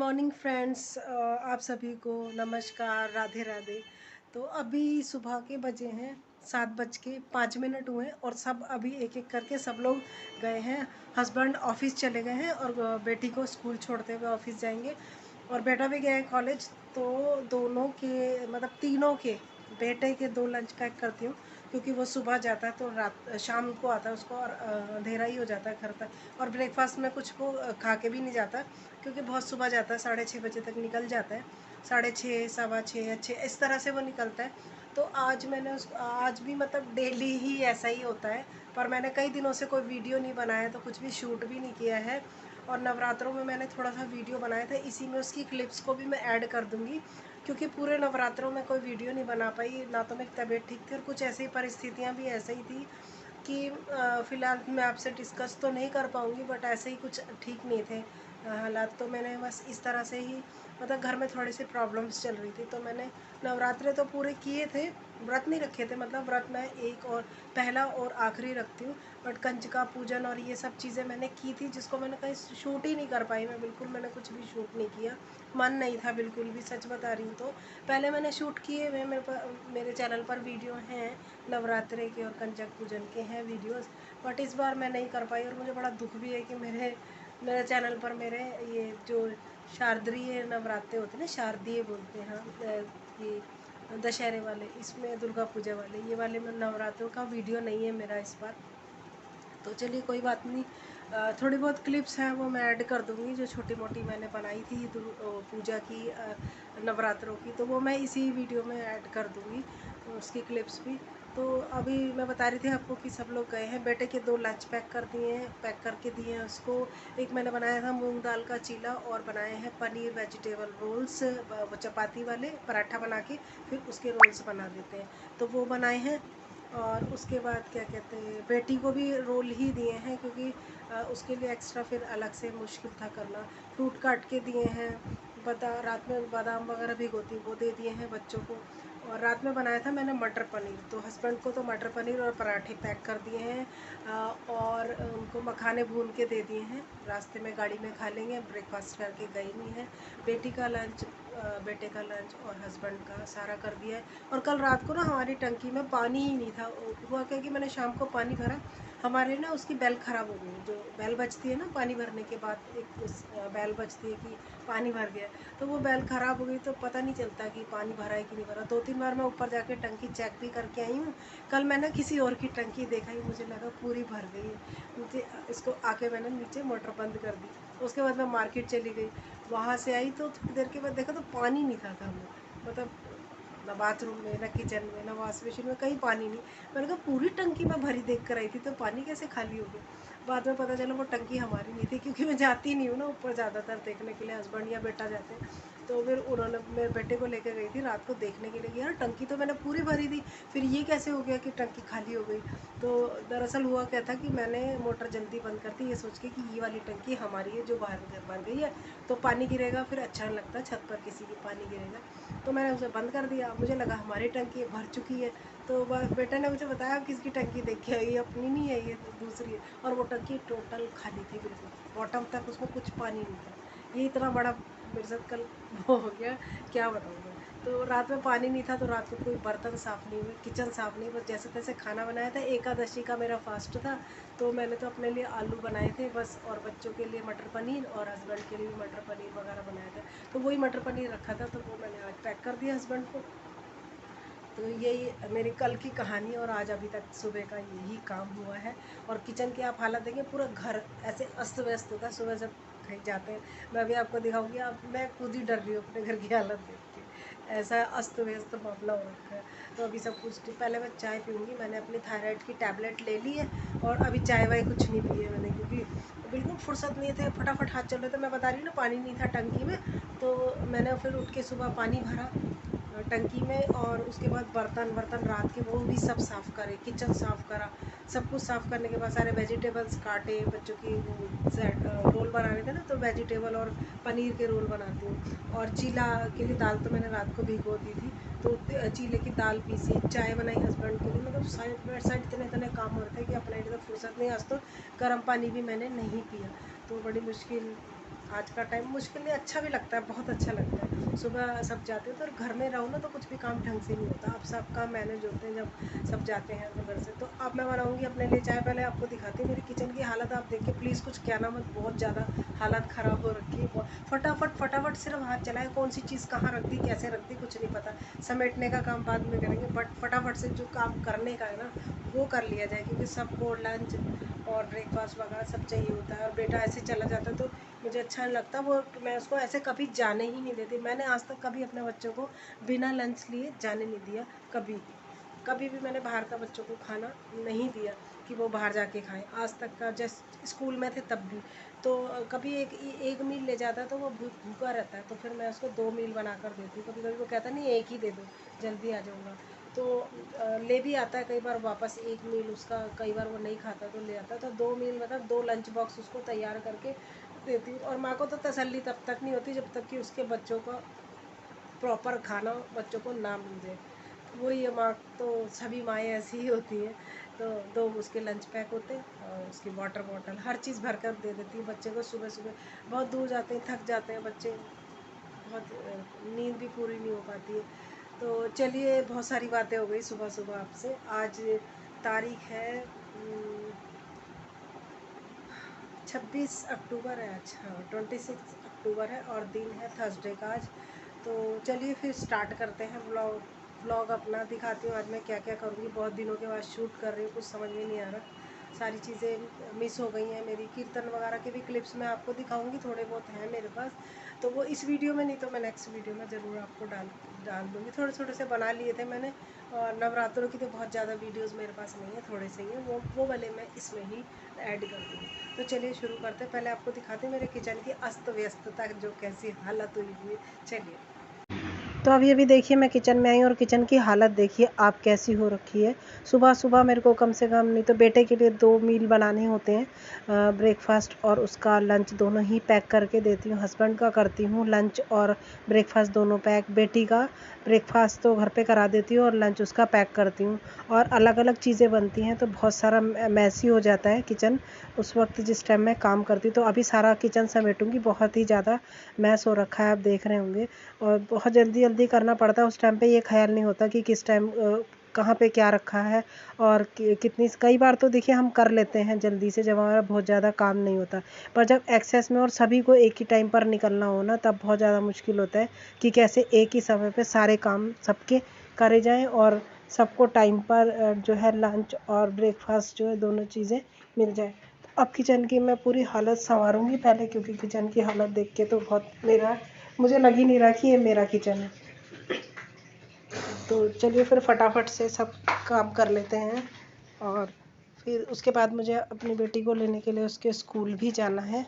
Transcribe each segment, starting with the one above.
Morning friends, आप सभी को नमस्कार, राधे राधे। तो अभी सुबह के बजे हैं 7:05 हुए और सब अभी एक एक करके सब लोग गए हैं। हस्बैंड ऑफिस चले गए हैं और बेटी को स्कूल छोड़ते हुए ऑफिस जाएंगे और बेटा भी गया है कॉलेज। तो दोनों के मतलब तीनों के, बेटे के 2 लंच पैक करती हूँ क्योंकि वो सुबह जाता है तो रात शाम को आता है उसको, और अंधेरा ही हो जाता है घर तक। और ब्रेकफास्ट में कुछ को खा के भी नहीं जाता क्योंकि बहुत सुबह जाता है, 6:30 बजे तक निकल जाता है। 6:30, 6:15 या 6 इस तरह से वो निकलता है। तो आज मैंने उसको, आज भी मतलब डेली ही ऐसा ही होता है, पर मैंने कई दिनों से कोई वीडियो नहीं बनाया तो कुछ भी शूट भी नहीं किया है। और नवरात्रों में मैंने थोड़ा सा वीडियो बनाया था, इसी में उसकी क्लिप्स को भी मैं ऐड कर दूँगी क्योंकि पूरे नवरात्रों में कोई वीडियो नहीं बना पाई, ना तो मेरी तबीयत ठीक थी और कुछ ऐसी परिस्थितियाँ भी ऐसे ही थी कि फ़िलहाल मैं आपसे डिस्कस तो नहीं कर पाऊँगी, बट ऐसे ही कुछ ठीक नहीं थे हालात। तो मैंने बस इस तरह से ही, मतलब घर में थोड़ी सी प्रॉब्लम्स चल रही थी, तो मैंने नवरात्रे तो पूरे किए थे, व्रत नहीं रखे थे। मतलब व्रत मैं एक और पहला और आखिरी रखती हूँ, बट कंजका पूजन और ये सब चीज़ें मैंने की थी जिसको मैंने कहीं शूट ही नहीं कर पाई। मैं बिल्कुल, मैंने कुछ भी शूट नहीं किया, मन नहीं था बिल्कुल भी, सच बता रही हूँ। तो पहले मैंने शूट किए हुए, मेरे चैनल पर वीडियो हैं नवरात्रे के और कंजक पूजन के हैं वीडियोस, बट इस बार मैं नहीं कर पाई। और मुझे बड़ा दुख भी है कि मेरे मेरे चैनल पर मेरे ये जो शारदीय नवरात्रे होते हैं ना, शारदीय बोलते हैं ये दशहरे वाले, इसमें दुर्गा पूजा वाले, ये वाले में नवरात्रों का वीडियो नहीं है मेरा इस बार। तो चलिए कोई बात नहीं, थोड़ी बहुत क्लिप्स हैं वो मैं ऐड कर दूँगी जो छोटी मोटी मैंने बनाई थी पूजा की, नवरात्रों की, तो वो मैं इसी वीडियो में ऐड कर दूँगी उसकी क्लिप्स भी। तो अभी मैं बता रही थी आपको कि सब लोग गए हैं, बेटे के 2 लंच पैक करके दिए हैं उसको। एक मैंने बनाया था मूंग दाल का चीला और बनाए हैं पनीर वेजिटेबल रोल्स, वो चपाती वाले पराठा बना के फिर उसके रोल्स बना देते हैं, तो वो बनाए हैं। और उसके बाद क्या कहते हैं, बेटी को भी रोल ही दिए हैं क्योंकि उसके लिए एक्स्ट्रा फिर अलग से मुश्किल था करना। फ्रूट काट के दिए हैं, रात में बादाम वगैरह भिगोती वो दे दिए हैं बच्चों को। और रात में बनाया था मैंने मटर पनीर, तो हस्बैंड को तो मटर पनीर और पराठे पैक कर दिए हैं, और उनको मखाने भून के दे दिए हैं, रास्ते में गाड़ी में खा लेंगे, ब्रेकफास्ट करके गई नहीं है। बेटी का लंच, बेटे का लंच और हस्बैंड का सारा कर दिया है। और कल रात को ना हमारी टंकी में पानी ही नहीं था। हुआ क्या कि मैंने शाम को पानी भरा, हमारे ना उसकी बेल ख़राब हो गई, जो बेल बजती है ना पानी भरने के बाद, एक बेल बजती है कि पानी भर गया, तो वो बेल ख़राब हो गई, तो पता नहीं चलता कि पानी भरा है कि नहीं भरा। 2-3 बार मैं ऊपर जाके टंकी चेक भी करके आई हूँ। कल मैंने किसी और की टंकी देखा ही, मुझे लगा पूरी भर गई है, मुझे इसको आके मैंने नीचे मोटर बंद कर दी। उसके बाद मैं मार्केट चली गई, वहाँ से आई तो थोड़ी देर के बाद देखा तो पानी नहीं था घर में, मतलब ना बाथरूम में, ना किचन में, ना वॉश बेसिन में, कहीं पानी नहीं। मैंने कहा पूरी टंकी में भरी देख कर आई थी तो पानी कैसे खाली हो गया। बाद में पता चला वो टंकी हमारी नहीं थी, क्योंकि मैं जाती नहीं हूँ ना ऊपर ज़्यादातर देखने के लिए, हस्बैंड या बेटा जाते हैं। तो फिर उन्होंने मेरे बेटे को लेकर गई थी रात को देखने के लिए कि यार टंकी तो मैंने पूरी भरी थी, फिर ये कैसे हो गया कि टंकी खाली हो गई। तो दरअसल हुआ क्या था कि मैंने मोटर जल्दी बंद कर दी ये सोच के कि ये वाली टंकी हमारी है जो बाहर बन गई है, तो पानी गिरेगा फिर अच्छा नहीं लगता, छत पर किसी की पानी गिरेगा। तो मैंने उसे बंद कर दिया, मुझे लगा हमारी टंकी भर चुकी है। तो बेटे ने मुझे बताया किसकी टंकी देखी है, ये अपनी नहीं है, ये दूसरी है। और वो टंकी टोटल खाली थी बिल्कुल, बॉटम तक उसमें कुछ पानी नहीं था। ये इतना बड़ा मेरे साथ कल वो हो गया, क्या बताऊँ मैं। तो रात में पानी नहीं था तो रात को कोई बर्तन साफ़ नहीं हुए, किचन साफ़ नहीं, बस जैसे तैसे खाना बनाया था। एकादशी का मेरा फास्ट था, तो मैंने तो अपने लिए आलू बनाए थे बस, और बच्चों के लिए मटर पनीर और हस्बैंड के लिए भी मटर पनीर वगैरह बनाया था। तो वही मटर पनीर रखा था, तो वो मैंने आज पैक कर दिया हस्बैंड को। तो यही मेरी कल की कहानी, और आज अभी तक सुबह का यही काम हुआ है। और किचन की आप हालत देखें, पूरा घर ऐसे अस्त व्यस्त होता है सुबह जब कहीं जाते हैं। मैं भी आपको दिखाऊंगी, अब मैं खुद ही डर रही हूँ अपने घर की हालत देख के, ऐसा अस्त व्यस्त मामला हो रखा है। तो अभी सब कुछ, पहले मैं चाय पीऊँगी, मैंने अपनी थायराइड की टैबलेट ले ली है, और अभी चाय वाय कुछ नहीं पी है मैंने, क्योंकि बिल्कुल फुर्सत नहीं थे, फटाफट हाथ चल रहे थे। मैं बता रही हूँ ना, पानी नहीं था टंकी में, तो मैंने फिर उठ के सुबह पानी भरा टंकी में, और उसके बाद बर्तन वर्तन रात के वो भी सब साफ़ करे, किचन साफ़ करा। सब कुछ साफ़ करने के बाद सारे वेजिटेबल्स काटे, बच्चों की रोल बनाने थे ना, तो वेजिटेबल और पनीर के रोल बनाती हूँ। और चीला के लिए दाल तो मैंने रात को भिगो दी थी, तो चीले की दाल पीसी, चाय बनाई हस्बैंड के लिए। मतलब साइड बाई साइड इतने इतने काम होते हैं कि अपने लिए तो फुर्सत नहीं। आज तो गर्म पानी भी मैंने नहीं पिया, तो बड़ी मुश्किल आज का टाइम मुश्किल नहीं, अच्छा भी लगता है, बहुत अच्छा लगता है। सुबह सब जाते हैं तो घर में रहो ना तो कुछ भी काम ढंग से नहीं होता। अब सब काम मैनेज होते हैं जब सब जाते हैं तो घर से। तो अब मैं बनाऊँगी अपने लिए चाय। पहले आपको दिखाती हूँ मेरी किचन की हालत, आप देखिए प्लीज़, कुछ कहना मत, बहुत ज़्यादा हालत ख़राब हो रखी है। फटाफट फटाफट सिर्फ हाथ चलाए, कौन सी चीज़ कहाँ रख दी, कैसे रख दी, कुछ नहीं पता। समेटने का काम बाद में करेंगे, बट फटाफट से जो काम करने का है ना वो कर लिया जाए, क्योंकि सबको लंच और ब्रेकफास्ट वगैरह सब चाहिए होता है। और बेटा ऐसे चला जाता है तो मुझे अच्छा नहीं लगता, वो मैं उसको ऐसे कभी जाने ही नहीं देती। मैंने आज तक कभी अपने बच्चों को बिना लंच लिए जाने नहीं दिया, कभी कभी भी मैंने बाहर का बच्चों को खाना नहीं दिया कि वो बाहर जाके खाएं आज तक का। जैसे स्कूल में थे तब भी तो कभी एक मील ले जाता है तो वो भूखा रहता है, तो फिर मैं उसको 2 मील बना कर देती हूँ। कभी कभी वो कहता नहीं एक ही दे दो, जल्दी आ जाऊँगा, तो ले भी आता है कई बार वापस 1 मील उसका। कई बार वो नहीं खाता तो ले आता है, तो 2 मील मतलब 2 लंच बॉक्स उसको तैयार करके देती हूँ। और माँ को तो तसल्ली तब तक नहीं होती जब तक कि उसके बच्चों का प्रॉपर खाना बच्चों को ना मिल जाए। वही है, माँ तो सभी माएँ ऐसी ही होती हैं। तो 2 उसके लंच पैक होते हैं और उसकी वाटर बॉटल हर चीज़ भर कर दे देती हूँ बच्चे को। सुबह सुबह बहुत दूर जाते हैं, थक जाते हैं बच्चे, बहुत नींद भी पूरी नहीं हो पाती है। तो चलिए, बहुत सारी बातें हो गई सुबह सुबह आपसे। आज तारीख है 26 अक्टूबर है आज, हाँ 26 अक्टूबर है और दिन है थर्सडे का आज। तो चलिए फिर स्टार्ट करते हैं व्लॉग अपना। दिखाती हूँ आज मैं क्या क्या करूँगी। बहुत दिनों के बाद शूट कर रही हूँ, कुछ समझ में नहीं आ रहा, सारी चीज़ें मिस हो गई हैं मेरी। कीर्तन वगैरह के भी क्लिप्स मैं आपको दिखाऊंगी, थोड़े बहुत हैं मेरे पास, तो वो इस वीडियो में नहीं तो मैं नेक्स्ट वीडियो में ज़रूर आपको डाल दूँगी। थोड़े थोड़े से बना लिए थे मैंने, और नवरात्रों की तो बहुत ज़्यादा वीडियोस मेरे पास नहीं है, थोड़े से ही हैं, वो वाले मैं इसमें ही ऐड कर दूँगी। तो चलिए शुरू करते हैं। पहले आपको दिखाते हैं मेरे किचन की अस्त व्यस्तता जो कैसी हालत हुई हुई है। चलिए, तो अभी देखिए मैं किचन में आई और किचन की हालत देखिए आप कैसी हो रखी है। सुबह सुबह मेरे को कम से कम नहीं तो बेटे के लिए 2 मील बनाने होते हैं, ब्रेकफास्ट और उसका लंच दोनों ही पैक करके देती हूँ। हस्बैंड का करती हूँ लंच और ब्रेकफास्ट दोनों पैक। बेटी का ब्रेकफास्ट तो घर पे करा देती हूँ और लंच उसका पैक करती हूँ। और अलग अलग चीज़ें बनती हैं तो बहुत सारा मैसी हो जाता है किचन उस वक्त जिस टाइम मैं काम करती हूँ। तो अभी सारा किचन समेटूँगी, बहुत ही ज़्यादा मैस हो रखा है, आप देख रहे होंगे। और बहुत जल्दी जल्दी करना पड़ता है, उस टाइम पे ये ख्याल नहीं होता कि किस टाइम कहाँ पे क्या रखा है और कितनी। कई बार तो देखिए हम कर लेते हैं जल्दी से जब हमारा बहुत ज़्यादा काम नहीं होता, पर जब एक्सेस में और सभी को एक ही टाइम पर निकलना हो ना, तब बहुत ज़्यादा मुश्किल होता है कि कैसे एक ही समय पे सारे काम सबके करे जाएं और सबको टाइम पर जो है लंच और ब्रेकफास्ट जो है दोनों चीज़ें मिल जाए। अब किचन की मैं पूरी हालत संवारूंगी पहले, क्योंकि किचन की हालत देख के तो बहुत मेरा मुझे लग ही नहीं रहा कि ये मेरा किचन है। तो चलिए फिर फटाफट से सब काम कर लेते हैं, और फिर उसके बाद मुझे अपनी बेटी को लेने के लिए उसके स्कूल भी जाना है।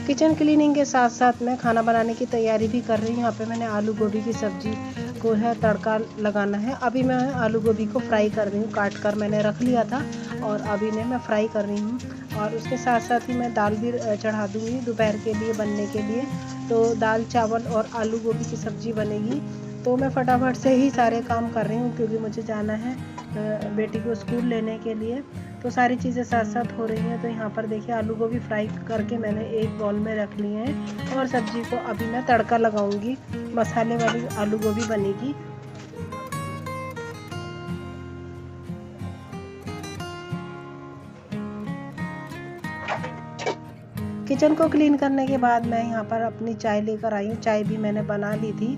किचन क्लीनिंग के साथ साथ मैं खाना बनाने की तैयारी भी कर रही हूँ। यहाँ पे मैंने आलू गोभी की सब्ज़ी को है तड़का लगाना है। अभी मैं आलू गोभी को फ्राई कर रही हूँ, काट कर मैंने रख लिया था और अभी ने मैं फ्राई कर रही हूँ। और उसके साथ साथ ही मैं दाल भी चढ़ा दूँगी दोपहर के लिए बनने के लिए। तो दाल चावल और आलू गोभी की सब्ज़ी बनेगी। तो मैं फटाफट से ही सारे काम कर रही हूँ क्योंकि मुझे जाना है बेटी को स्कूल लेने के लिए। तो सारी चीज़ें साथ साथ हो रही हैं। तो यहाँ पर देखिए आलू गोभी फ्राई करके मैंने एक बाउल में रख लिए हैं और सब्ज़ी को अभी मैं तड़का लगाऊंगी। मसाले वाली आलू गोभी बनेगी। किचन को क्लीन करने के बाद मैं यहाँ पर अपनी चाय लेकर आई हूँ। चाय भी मैंने बना ली थी,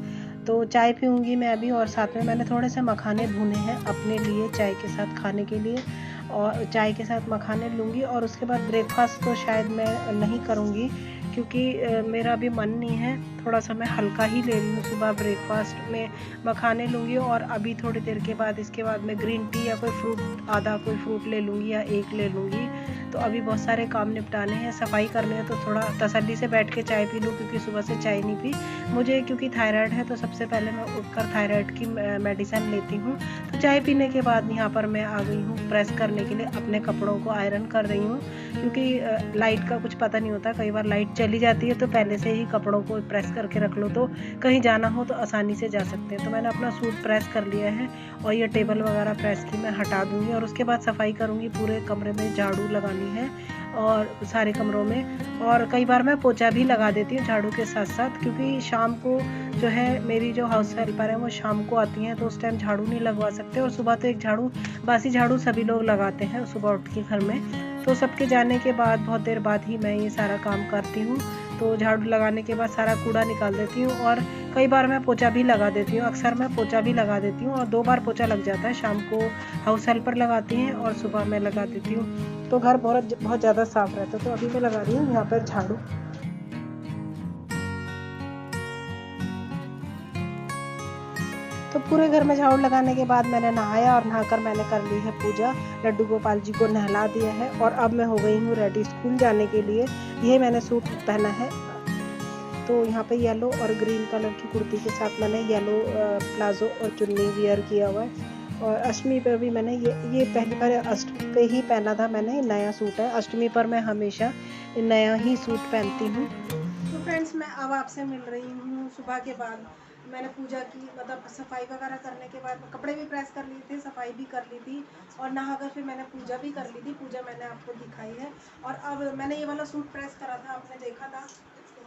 तो चाय पीऊँगी मैं अभी। और साथ में मैंने थोड़े से मखाने भुने हैं अपने लिए चाय के साथ खाने के लिए, और चाय के साथ मखाने लूँगी। और उसके बाद ब्रेकफास्ट तो शायद मैं नहीं करूँगी क्योंकि मेरा अभी मन नहीं है, थोड़ा सा मैं हल्का ही ले रही हूँ। सुबह ब्रेकफास्ट में मखाने लूँगी और अभी थोड़ी देर के बाद इसके बाद मैं ग्रीन टी या कोई फ्रूट, आधा कोई फ्रूट ले लूँगी या एक ले लूँगी। तो अभी बहुत सारे काम निपटाने हैं, सफाई करनी है, तो थोड़ा तसल्ली से बैठ के चाय पी लूँ क्योंकि सुबह से चाय नहीं पी मुझे, क्योंकि थायराइड है तो सबसे पहले मैं उठकर थायराइड की मेडिसिन लेती हूँ। तो चाय पीने के बाद यहाँ पर मैं आ गई हूँ प्रेस करने के लिए, अपने कपड़ों को आयरन कर रही हूँ क्योंकि लाइट का कुछ पता नहीं होता, कई बार लाइट चली जाती है तो पहले से ही कपड़ों को प्रेस करके रख लो तो कहीं जाना हो तो आसानी से जा सकते हैं। तो मैंने अपना सूट प्रेस कर लिया है और ये टेबल वगैरह प्रेस की मैं हटा दूँगी और उसके बाद सफाई करूँगी, पूरे कमरे में झाड़ू लगानी है और सारे कमरों में, और कई बार मैं पोछा भी लगा देती हूँ झाड़ू के साथ साथ, क्योंकि शाम को जो है मेरी जो हाउस हेल्पर है वो शाम को आती हैं तो उस टाइम झाड़ू नहीं लगवा सकते, और सुबह तो एक झाड़ू बासी झाड़ू सभी लोग लगाते हैं सुबह उठ के घर में, तो सबके जाने के बाद बहुत देर बाद ही मैं ये सारा काम करती हूँ। तो झाड़ू लगाने के बाद सारा कूड़ा निकाल देती हूँ और कई बार मैं पोछा भी लगा देती हूँ, अक्सर मैं पोछा भी लगा देती हूँ और 2 बार पोछा लग जाता है, शाम को हाउस हेल्पर लगाती हैं और सुबह मैं लगा देती हूँ, तो घर बहुत ज़्यादा साफ रहता है। तो अभी मैं लगा रही हूँ यहाँ पर झाड़ू। तो पूरे घर में झाड़ू लगाने के बाद मैंने नहाया और नहाकर मैंने कर ली है पूजा, लड्डू गोपाल जी को नहला दिया है और अब मैं हो गई हूँ रेडी स्कूल जाने के लिए। ये मैंने सूट पहना है, तो यहाँ पे येलो और ग्रीन कलर की कुर्ती के साथ मैंने येलो प्लाजो और चुन्नी वियर किया हुआ है, और अष्टमी पर भी मैंने ये पहली बार अष्टमी पे ही पहना था मैंने, नया सूट है, अष्टमी पर मैं हमेशा नया ही सूट पहनती हूँ। तो फ्रेंड्स मैं अब आपसे मिल रही हूँ सुबह के बाद। मैंने पूजा की, मतलब सफाई वगैरह करने के बाद कपड़े भी प्रेस कर लिए थे, सफाई भी कर ली थी और नहाकर फिर मैंने पूजा भी कर ली थी। पूजा मैंने आपको दिखाई है और अब मैंने ये वाला सूट प्रेस करा था, आपने देखा था,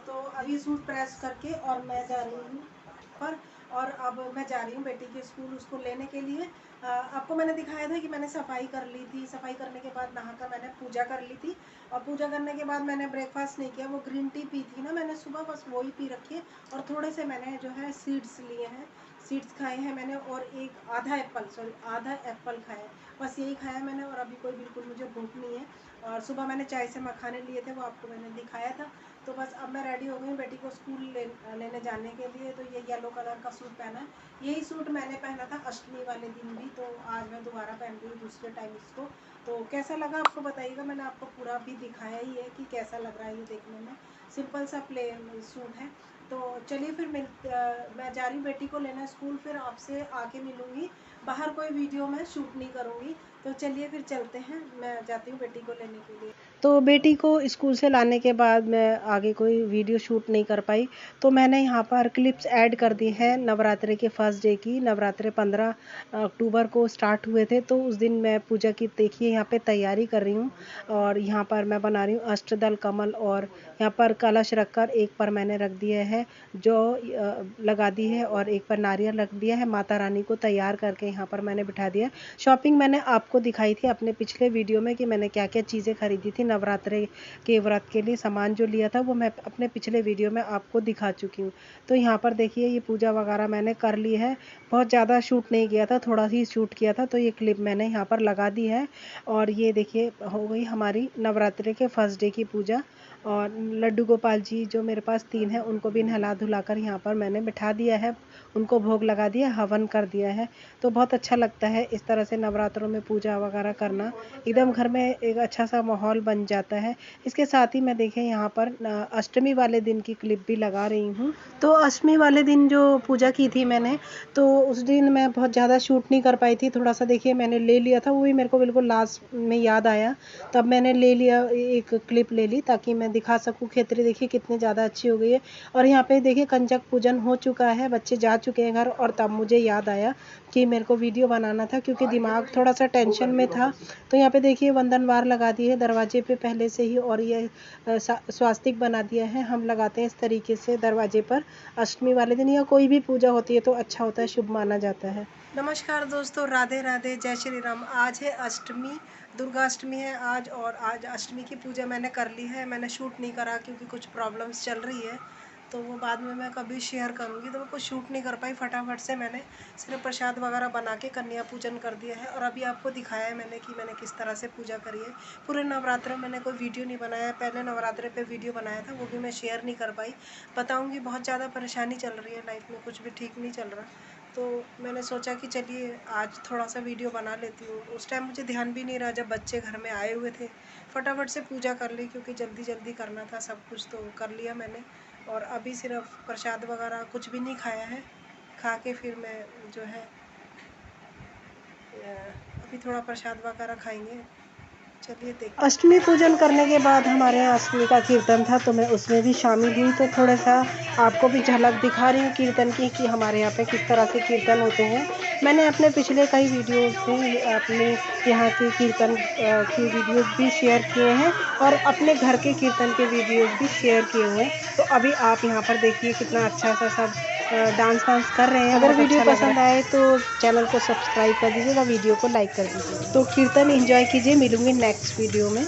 तो अभी सूट प्रेस करके और मैं जा रही हूँ पर, और अब मैं जा रही हूँ बेटी के स्कूल उसको लेने के लिए। आपको मैंने दिखाया था कि मैंने सफाई कर ली थी, सफाई करने के बाद नहाकर मैंने पूजा कर ली थी और पूजा करने के बाद मैंने ब्रेकफास्ट नहीं किया, वो ग्रीन टी पी थी ना मैंने सुबह, बस वही पी रखी है और थोड़े से मैंने जो है सीड्स लिए हैं, सीड्स खाए हैं मैंने, और एक आधा एप्पल खाया है, बस यही खाया मैंने और अभी कोई बिल्कुल मुझे भूख नहीं है। और सुबह मैंने चाय से मखाने लिए थे, वो आपको मैंने दिखाया था। तो बस अब मैं रेडी हो गई बेटी को स्कूल लेने जाने के लिए। तो ये येलो कलर का सूट पहना है, यही सूट मैंने पहना था अष्टमी वाले दिन भी, तो आज मैं दोबारा पहन रही हूँ दूसरे टाइम इसको। तो कैसा लगा आपको बताइएगा, मैंने आपको पूरा भी दिखाया ही है कि कैसा लग रहा है ये देखने में, सिंपल सा प्लेन सूट है। तो चलिए फिर मैं जा रही हूँ बेटी को लेना स्कूल, फिर आपसे आके मिलूँगी, बाहर कोई वीडियो मैं शूट नहीं करूँगी। तो चलिए फिर चलते हैं, मैं जाती हूँ बेटी को लेने के लिए। तो बेटी को स्कूल से लाने के बाद मैं आगे कोई वीडियो शूट नहीं कर पाई, तो मैंने यहाँ पर क्लिप्स ऐड कर दी हैं नवरात्रे के फर्स्ट डे की। नवरात्रे 15 अक्टूबर को स्टार्ट हुए थे, तो उस दिन मैं पूजा की देखिए यहाँ पे तैयारी कर रही हूँ और यहाँ पर मैं बना रही हूँ अष्टदल कमल, और यहाँ पर कलश रखकर एक पर मैंने रख दिया है जो लगा दी है और एक पर नारियल रख दिया है, माता रानी को तैयार करके यहाँ पर मैंने बिठा दिया। शॉपिंग मैंने आपको दिखाई थी अपने पिछले वीडियो में कि मैंने क्या क्या चीज़ें खरीदी थी नवरात्रे के व्रत के लिए, सामान जो लिया था वो मैं अपने पिछले वीडियो में आपको दिखा चुकी हूँ। तो यहाँ पर देखिए ये पूजा वगैरह मैंने कर ली है, बहुत ज़्यादा शूट नहीं किया था, थोड़ा ही शूट किया था, तो ये क्लिप मैंने यहाँ पर लगा दी है। और ये देखिए हो गई हमारी नवरात्रे के फर्स्ट डे की पूजा। और लड्डू गोपाल जी जो मेरे पास 3 हैं उनको भी नहला धुलाकर यहाँ पर मैंने बिठा दिया है, उनको भोग लगा दिया, हवन कर दिया है। तो बहुत अच्छा लगता है इस तरह से नवरात्रों में पूजा वगैरह करना, एकदम घर में एक अच्छा सा माहौल बन जाता है। इसके साथ ही मैं देखें यहाँ पर अष्टमी वाले दिन की क्लिप भी लगा रही हूँ। तो अष्टमी वाले दिन जो पूजा की थी मैंने, तो उस दिन मैं बहुत ज़्यादा शूट नहीं कर पाई थी, थोड़ा सा देखिए मैंने ले लिया था, वो भी मेरे को बिल्कुल लास्ट में याद आया तब मैंने ले लिया, एक क्लिप ले ली ताकि मैं दिखा सकूँ। खेतरी देखिए कितनी ज़्यादा अच्छी हो गई है और यहाँ पे देखिए कंजक पूजन हो चुका है, बच्चे जा चुके हैं घर, और तब मुझे याद आया कि मेरे को वीडियो बनाना था क्योंकि दिमाग थोड़ा सा टेंशन में था। तो यहाँ पे देखिए वंदनवार लगा दी है दरवाजे पे पहले से ही, और ये स्वास्तिक बना दिया है, हम लगाते हैं इस तरीके से दरवाजे पर अष्टमी वाले दिन, या कोई भी पूजा होती है तो अच्छा होता है, शुभ माना जाता है। नमस्कार दोस्तों, राधे राधे, जय श्री राम। आज है अष्टमी, दुर्गा अष्टमी है आज, और आज अष्टमी की पूजा मैंने कर ली है। मैंने शूट नहीं करा क्योंकि कुछ प्रॉब्लम्स चल रही है, तो वो बाद में मैं कभी शेयर करूँगी, तो मैं कुछ शूट नहीं कर पाई। फटाफट से मैंने सिर्फ प्रसाद वगैरह बना के कन्या पूजन कर दिया है और अभी आपको दिखाया है मैंने कि मैंने किस तरह से पूजा करी है। पूरे नवरात्र में मैंने कोई वीडियो नहीं बनाया, पहले नवरात्रे पे वीडियो बनाया था, वो भी मैं शेयर नहीं कर पाई। बताऊँगी, बहुत ज़्यादा परेशानी चल रही है लाइफ में, कुछ भी ठीक नहीं चल रहा। तो मैंने सोचा कि चलिए आज थोड़ा सा वीडियो बना लेती हूँ। उस टाइम मुझे ध्यान भी नहीं रहा, जब बच्चे घर में आए हुए थे फटाफट से पूजा कर ली, क्योंकि जल्दी जल्दी करना था सब कुछ, तो कर लिया मैंने। और अभी सिर्फ प्रसाद वगैरह कुछ भी नहीं खाया है, खा के फिर मैं जो है अभी थोड़ा प्रसाद वगैरह खाएंगे। चलिए देख, अष्टमी पूजन करने के बाद हमारे यहाँ अष्टमी का कीर्तन था, तो मैं उसमें भी शामिल हुई। तो थोड़ा सा आपको भी झलक दिखा रही हूँ कीर्तन की, कि हमारे यहाँ पे किस तरह से कीर्तन होते हैं। मैंने अपने पिछले कई वीडियोस में अपने यहाँ के कीर्तन की वीडियोस भी शेयर किए हैं, और अपने घर के कीर्तन के वीडियोस भी शेयर किए हुए हैं। तो अभी आप यहाँ पर देखिए कितना अच्छा सा सब डांस वांस कर रहे हैं। अगर वीडियो पसंद आए तो चैनल को सब्सक्राइब कर दीजिएगा, वीडियो को लाइक कर दीजिएगा। तो कीर्तन एंजॉय कीजिए, मिलूंगी नेक्स्ट वीडियो में।